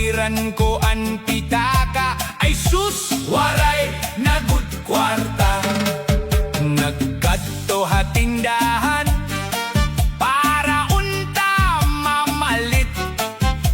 bahiran ko an pitaka. Ay sus, waray na good kwarta. Nagkadto hatindahan para unta mamalit.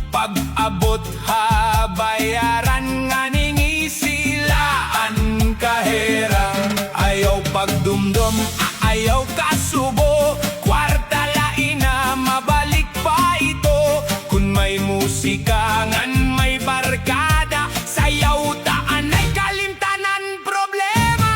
Pag-abot ha bayaran nga ningisilaan kahera. Ayaw pagdumdum, ayaw kasubo. Kwarta lain na mabalik pa ito. Kung may musika ngan may barkada, sayaw taan ay kalimtanan problema.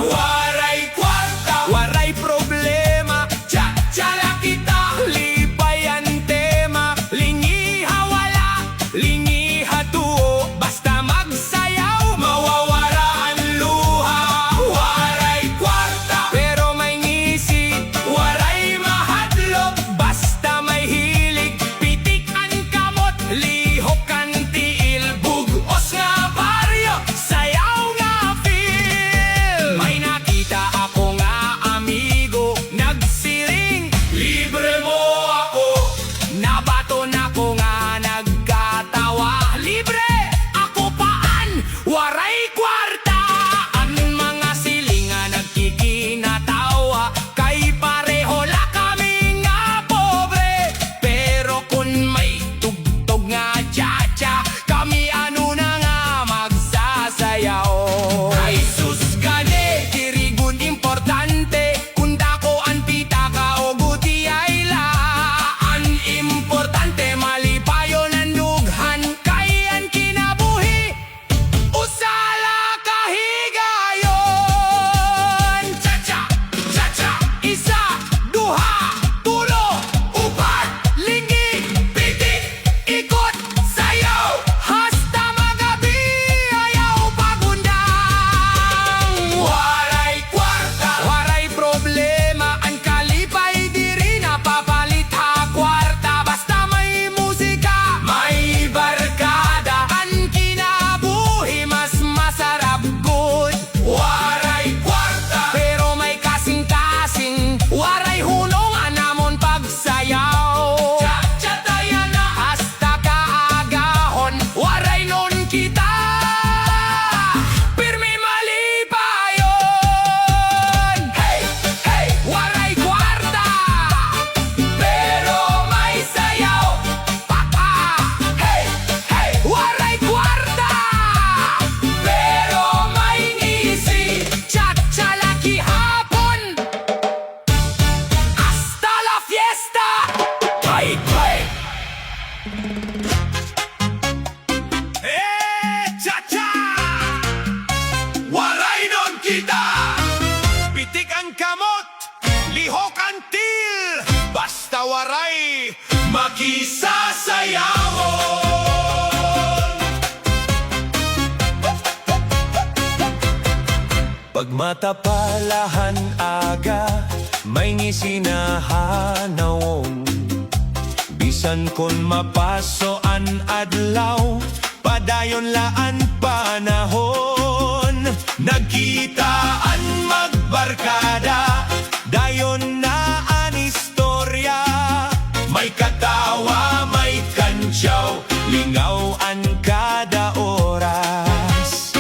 Waray kwarta, waray problema. Cha-cha la kita, libay ang tema. Lingiha wala, lingiha tuo. Basta magsayaw, mawawala ang luha. Waray kwarta, pero may ngisi. Waray mahadlok, basta may hilig. Pitik ang kamot, lihok ang tiil. Bugos nga baryo, sayaw nga feel. May nakita ako nga amigo, nagsiring, libre mo ako. Nabaton ako nga nagkatawa, libre ako paan, waray kwarta. Ang mga silinga nagkikinatawa, kay pareho la kami nga pobre. Pero kung may tugtog nga cha-cha, kami ano na nga magsasayaw. Ay sus gani, tirigun importante. Kung dako ang pitaka o guti ay laan. Importante malipayon ang dughan, kay ang kinabuhi usala kahigayon. Cha-cha, cha-cha, isa, duha, tulo, upat, lingi, pitik, ikot, sayaw, hasta magabi, ayaw pagundang. Waray kwarta, waray problema. Ang kalipay diri napapalit ha kwarta. Basta may musika, may barkada, ang kinabuhi mas masarap good. Waray kwarta, pero may kasing-kasing. Waray hulong anamon pagsayaw. Cha-cha tayo na hasta kaagahon. Waray nun kita, pirmi malipayon. Hey, hey, waray kwarta, pero may sayaw. Pa-pa, hey, hey, waray kwarta, pero may ngisi. Cha-cha laki hapon, hasta la fiesta. Bye, bye. Cha-cha! Waray nun kita, pitik ang kamot, lihok ang til. Basta waray, makisasayawon. Pag matapalahan aga, may ngisinahanaong. Bisan kon mapasoan adlaw, padayon laan panahon. Nagkitaan magbarkada, dayon na an istorya. May katawa, may kantsaw, lingaw ang kada oras.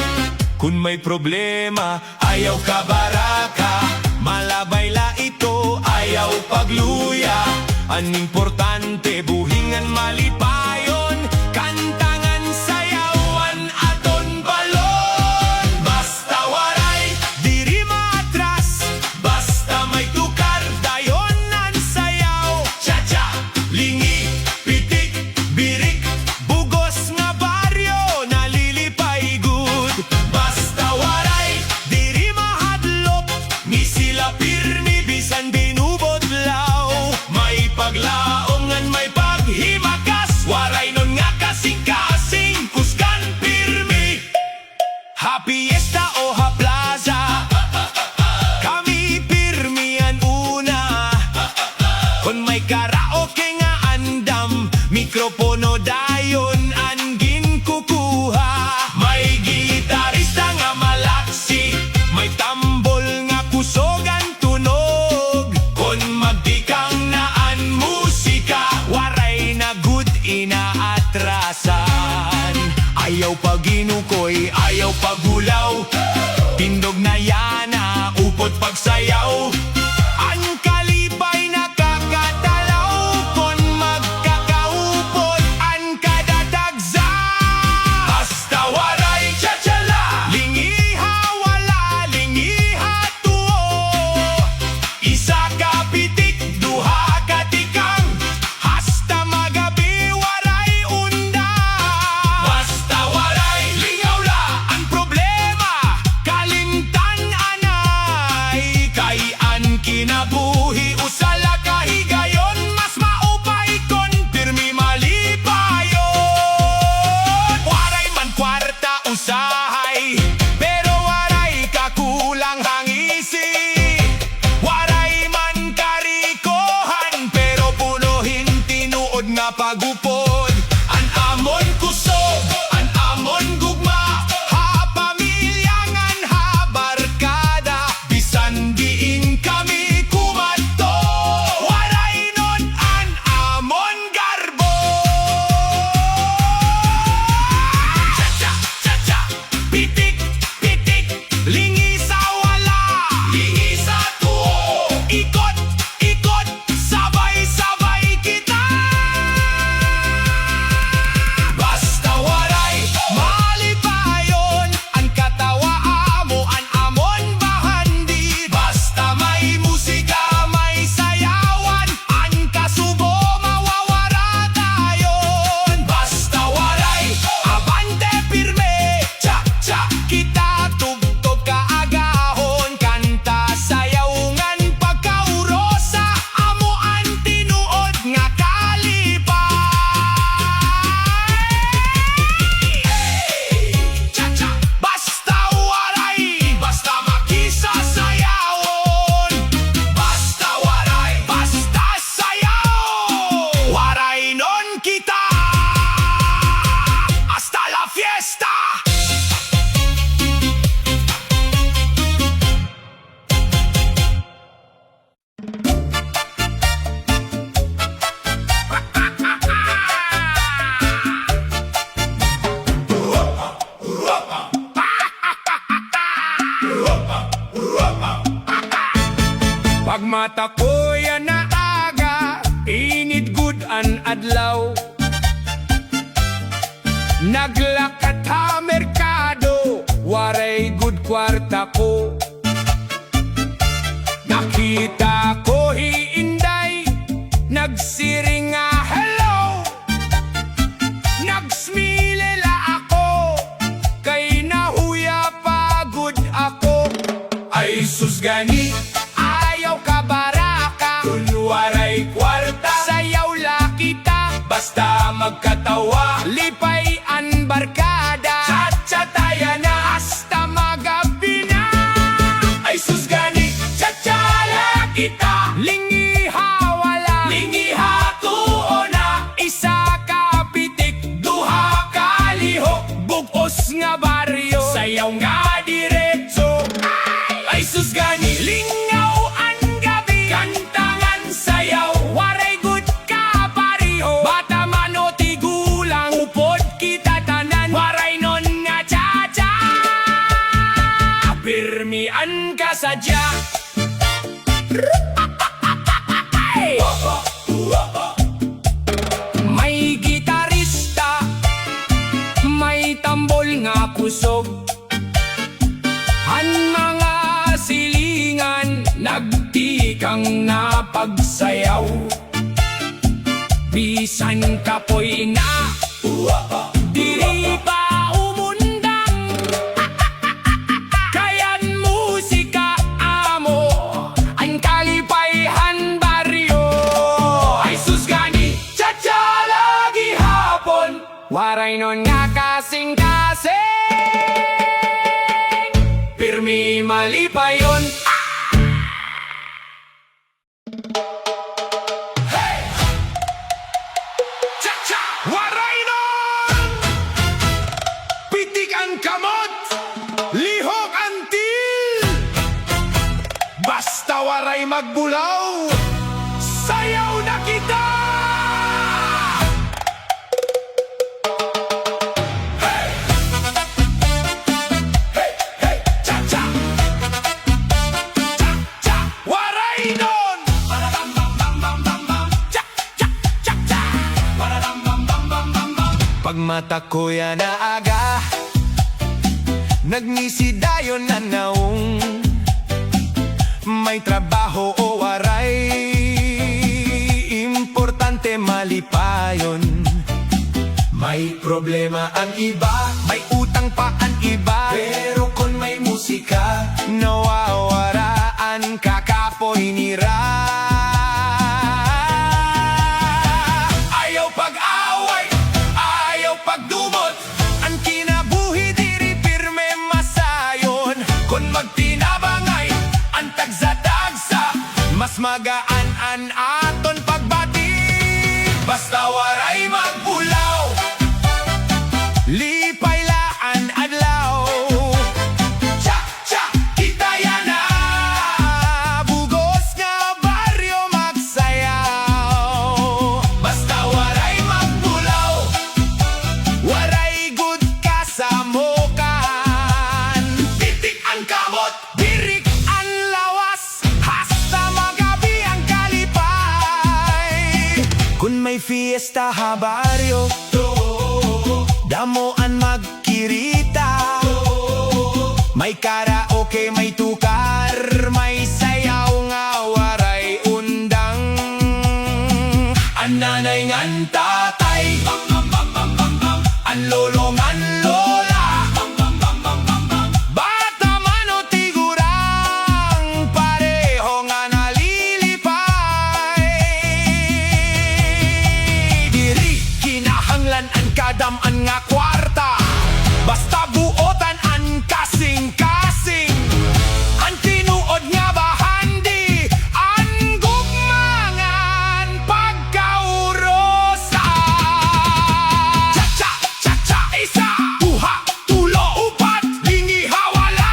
Kung may problema, ayaw ka baraka. Malabay la ito, ayaw pagluya. Ang importante, buhingan malipayon. Kantangan, sayawan, aton balon. Basta waray, diri maatras. Basta may tukar, dayon ang sayaw. Cha-cha, lingi, pitik, birik, bugos nga baryo, nalilipay good. Basta waray, diri mahadlok, ni sila pirmi, bisan binubodlaw. May paglaongan, may paghimakas, waray nun nga kasing-kasing, kusgan pirmi. Hapiesta o haplaza, kami pirmi ang una. Kung may karaoke nga andam, mikropono dayon ang ginkukuha. May gitarista nga malaksi, may tambol nga kusog ang tunog. Kung magdikang na ang musika, waray na good ina. Ayaw paginukoy, ayaw pagulaw. Tindog na yana, upot pagsayaw. Ang kalipay nakakatalaw, kon magkakaupot ang kadadagsa. Basta waray cha-cha-la, lingiha wala, lingiha tuo. Isa ka pitik, duha ka tikang, hasta magabi waray unda. Basta waray lingaw la, ang problema kalimtan anay. Kay an kinabuhi usala kahigayon, mas maupay kon pirmi malipayon. Waray man kwarta usahay, pero waray kakulang hangisi. Waray man karikohan, pero punuhin tinuod nga pagupod. An amon kusog, an amon gugma, ha pamilyangan, ha barkada, bisan diin kami kumadto. Waray nun an amon garbo. Cha-cha, cha-cha, pitik, pitik, lingi sa wala, lingi sa tuo. Ikot, ikot, sabay-sabay kita. Basta waray malipayon, ang katawa amo, ang amon bahandi. Basta may musika, may sayawan, ang kasubo mawawara tayon. Basta waray abante pirme, cha-cha, kita tugtog kaagahon, kanta sayawngan pagkaurosa, amo ang tinuod nga kalipay. Cha-cha, basta waray, basta makisa sayawon. Basta waray, basta sayaw. Waray non kita, hasta la fiesta. Pag mata ko yan na aga, init good an adlaw. Naglakat ha merkado, waray good kwarta ko. Nakita ko hiinday, nagsiring nga hello. Nagsmilela ako, kay nahuya pagod ako. Ay sus gani, ayaw ka baraka, kunwaray kwarta, sayaw la kita. Basta magkatawa, lipay an barkada, cha-cha taya na, hasta magabi na. Ay sus gani, cha-cha la kita, lingiha wala, lingiha tuo na. Isa ka pitik, duha ka lihok, bugos nga baryo, sayaw nga diretso. Ay sus gani, lingaw ang gabi, kantangan sayaw, waray good ka pariho. Bata man o tigulang, upod kita tanan, waray non nga cha-cha. Pirmian ka sadya. May gitarista, may tambol nga kusog, ang mga silingan nagtikang na pagsayaw. Bisan kapoy na, diri pa umundang, kayan musika amo, ang kalipayhan baryo. Ay sus gani, cha-cha lagi hapon, waray non nga kasing-kasing, pirmi malipayon. Waray nun! Pitik ang kamot, lihok ang til. Basta waray magbulaw, sayaw na kita. Pag mata ko yan na aga, nagnisidayon na naong may trabaho o waray, importante malipayon. May problema ang iba, may utang pa ang iba, pero kung may musika, nawawaraan kakapoy nira. Ayaw pag-away, ayaw pagdumot, ang kinabuhi diri pirme masayon. Kung magtinabangay, ang tagsa-tagsa, mas magaan an aton pagbati. Basta waray magbulaw, lipay laan adlaw. Cha cha kita yan na, bugos nga baryo magsayaw. Basta waray magbulaw, waray good kasamokan. Titik ang kamot, birik ang lawas, hasta magabi ang kalipay. Kung may fiesta ha baryo, damoan magkirita, may karaoke, may tukar, may sayaw nga waray undang. Ang nanay ngan tatay, ang lolo ngan lola, bata man o tigurang, pareho nga nalilipay. Diri kinahanglan ang kadam-an nga kwarta, basta buotan ang kasing-kasing. Ang tinuod nga bahandi, ang gugmangan pagkaurosa. Cha-cha, cha-cha, isa, duha, tulo, upat, lingi hawala,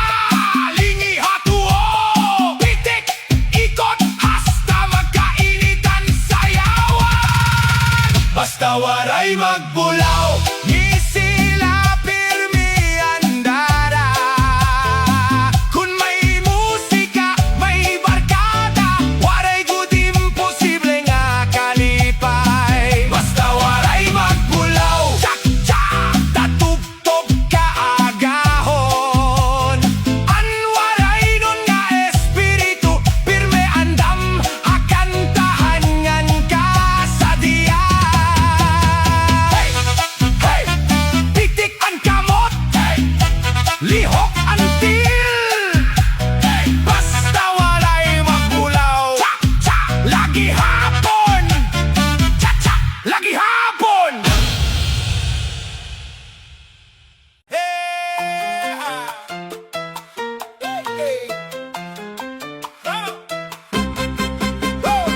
lingi hatuo, pitik, ikot, hasta magkainitan sayawan. Basta waray magbulaw, sila pirmi andara. Kung may musika, may barkada, waray good imposible nga kalipay. Basta waray magbulaw, cha-cha, tatugtog ka agahon. An waray nun nga espiritu, pirme andam, akantahan ngan ka sa diya. Hey! Hey! Titik ang kamot, hey! Lihok ang til, hey! Basta walay magbulaw, cha-cha, lagi hapon, cha-cha, lagi hapon. Hey! Hey! Oh! Oh!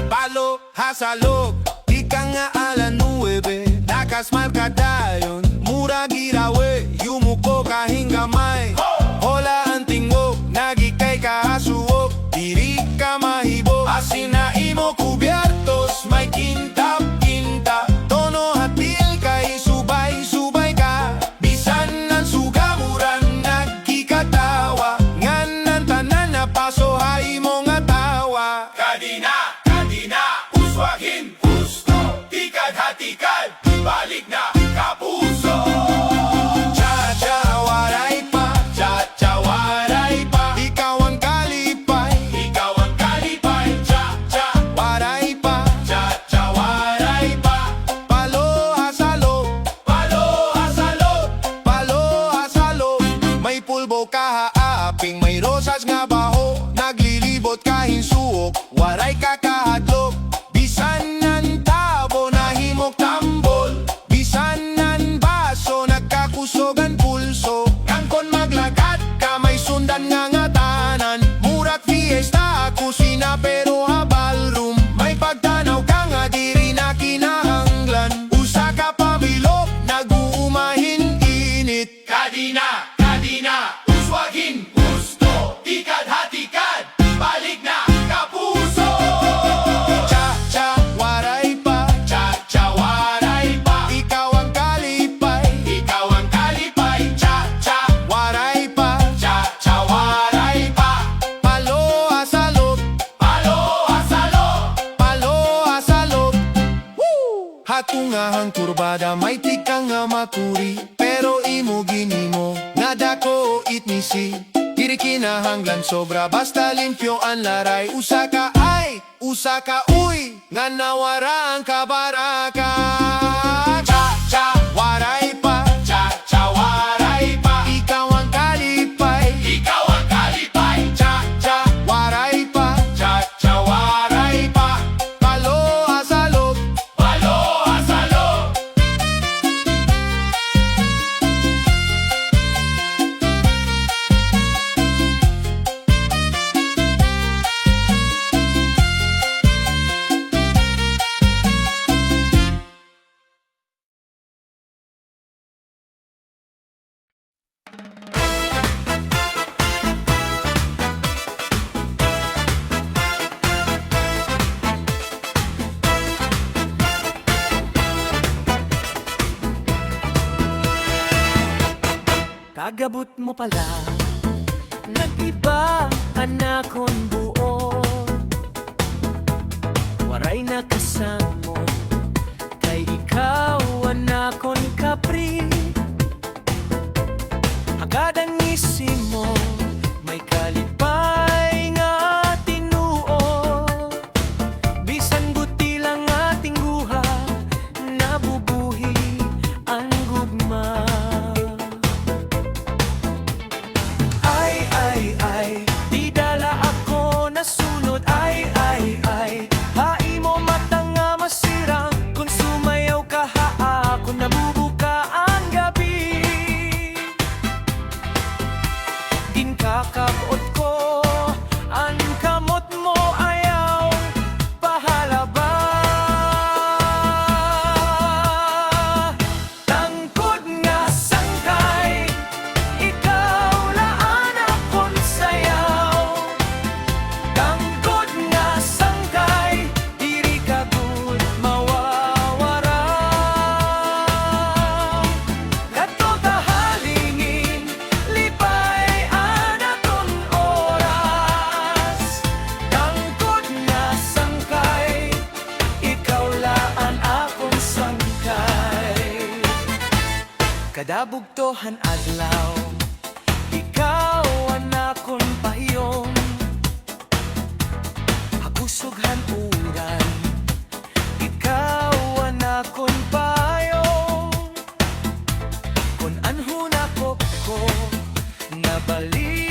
Palo, hasalog, ika nga ala 9, nakas markadayon, mura girawe, yumuko kahinggamay. Hola ang tingog, nagikay kahasuog, diri ka mahibog, asin na imo kubyertos, may kintab-kinta, tono hatil kay subay-subay ka, bisan ng sugamuran nagkikatawa, nganan tanan na paso ha imo nga tawa. Kadina, uswagin, gusto, tikad-hatikad, balik na kapuso. Cha-cha, waray pa, cha-cha, waray pa, ikaw ang kalipay, cha-cha, waray pa, cha-cha, waray pa. Palo, hasalo, may pulbo ka haaping, may rosas nga baho, naglilibot ka hinsuok, waray ka kahadlok. Bisan nan tabo nahimok tambol, bisan nan baso nagkakusogan pulso. Kangkon maglakad ka may sundan nga ngatanan, murat fiesta kusina pero ha ballroom. May pagtanaw ka nga diri na kinahanglan, usa ka pabilog nag-uumahin init. Kadina, uswagin, gusto, tikad-hatikad, balik na kapuso. Cha-cha, waray pa, cha-cha, waray pa, ikaw ang kalipay, cha mapuri, pero imo ginimo nga dako itnisi. Diri kinahanglan sobra, basta limpyo ang laray. Usa ka uy, nga nawara ang kabaraka. Cha cha, waray pa, cha cha, waray pa. Ikaw ang kalipay, ikaw ang kalipay. Cha cha, waray pa, cha cha, waray pa. Palo asalog, palo asalog. Kagabot mo pala, nag-iba anakon buo. Waray na kasamo, kay ikaw anakon kapri. Hagad ang isim mo, may kalipay nga tinuo. Bisan buti lang ating buha, nabubuhi ang gugma. Ay, di dala ako nasunod. Ay, hai mo mata nga masirang. Kung sumayaw ka ako nabubuka ang gabi. Din kakabot ko, ang kamot mo ayaw pahalaba. Tangkod nga sangkay, ikaw laan akon sayaw. Tangkod nga sangkay, diri ka gud mawawara. Kadto kahalingin, lipay anakon oras. Tangkod nga sangkay, ikaw laan akon sangkay. Kadabugtohan adlaw, ikaw anakon pahiyong. Hakusughan uran, ikaw anakon payong. Kun anhon ako nabalik